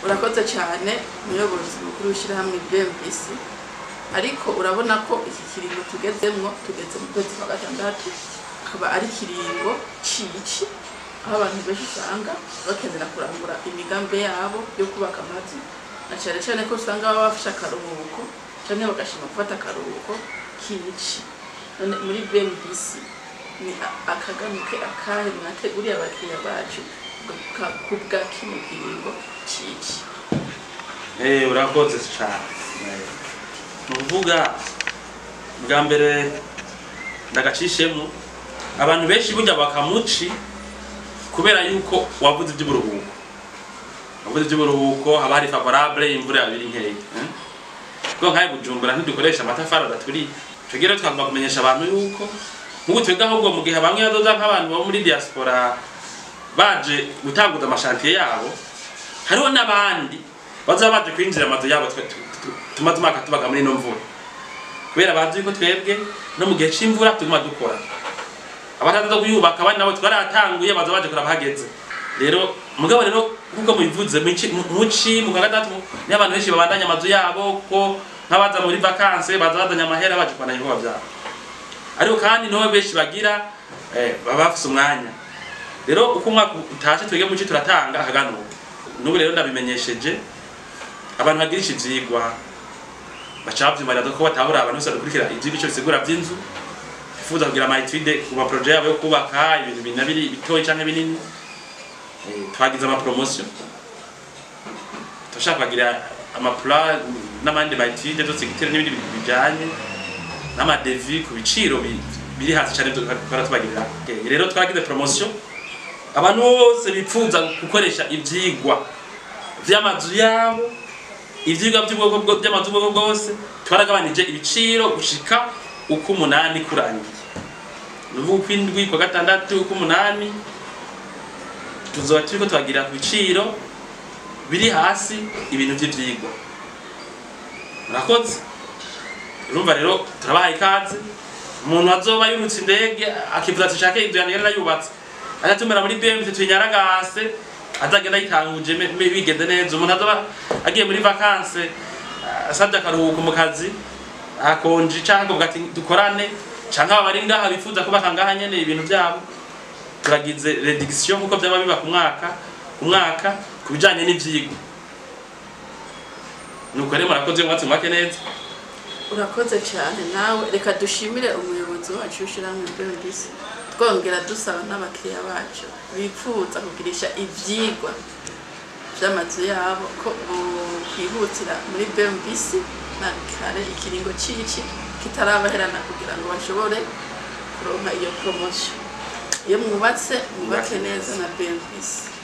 urakoze cyane umuyobozi mukuru w'ishyirahamwe BMBC ariko urabona ko iki kiringo tugeze mu kwezi kwa gatandatu akaba ari kiringo cici aho abantu benshi usanga bakenera kurangura imigambi yabo yo kubaka amazu na cyane ko usanga baba bafashe akaruhuko cyane bagashima gufata akaruhuko kici. None muri BMBC ni akaganuke akahe mwateguriye abakiriya bacu kubwa kino kiringo cici? Urakoze cyane. Nuvuga bwa mbere ndagacishemo abantu benshi burya bakamuci kubera yuko wavuze iby'uburuhuko haba hari favorable imvura yabiri nkeye ko nkaye Bujumbura ntidukoresha amatafari adaturi tugere twagomba kumenyesha abantu yuko nk'ubu twebwe ahubwo mu gihe bamwe bazoza nk'abantu bo muri diaspora baje gutanguza amashantiye yabo hariho n'abandi bazaba baje kwinjira amazu yabo tumaze umwaka tubaga muri ino mvura kubera bazi yuko twebwe no mu gihe c'imvura tuguma dukora abataza kuyubaka abandi nabo twaratanguye baza baje kuraba hageze. Rero mugabo rero nkuko mubivuze muci mu gatatu ni abantu benshi babandanya amazu yabo ko nkabaza muri vacances baza bazanya amahera baje kwana ibikorwa byabo ariko kandi no benshi bagira baba bafise umwanya. Rero uko umwaka utashe twege muci turatanga akaganuka n'ubu rero ndabimenyesheje abantu bagirisha ivyigwa bacavyumara ko batahura abantu bose dukurikira ivyigwa cyo bisigura by'inzu ifuza kugira ama etude ku ma projet yabo yo kubaka ibintu binabiri bitoyi canke binini twagize ama promotion tushaka kugira ama plan n'amandi ma etude zo secteur n'ibindi bijanye n'ama devis ku biciro biri hasi cyane tukora tubagirira. Rero twagize promotion abantu bose bipfuza gukoresha ivyigwa vy'amazu yabo ivyigwa by'ubwoko by'amazu bwose twaragabanije ibiciro gushika uko 8 kurangiye nuvuga kwindwi kwa gatandatu uko 8 tuzoba turiko twagira ku biciro biri hasi ibintu by'ivyigwa. Murakoze urumva rero turabaha ikaze umuntu azoba yurutse indege akivuza ati shaka inzu yanera yubatse azatumira muri BMBC twinyaragase azagenda yitanguje bigende neza. Umuntu azoba agiye muri vacances asabye akaruhuko mu kazi akonje cyangwa bugati dukorane cyangwa abari ngaha bifuza kubaka ngaha nyene ibintu byabo turagize reduction kuko byaba biba ku mwaka kubijanye n'ivyigwa. Nuko rero murakoze mwatsi mwake neza. Urakoze cyane nawe reka dushimire umuyobozi wacu w'ishyirahamwe BMBC twongera dusaba n'abakiriya bacu bifuza kugirisha ivyigwa by'amazu yabo ko kwihutira muri BMBC na kare ikiringo cici kitarabaherana kugira ngo bashobore kuronka iyo promotion iyo mwubatse neza na BMBC.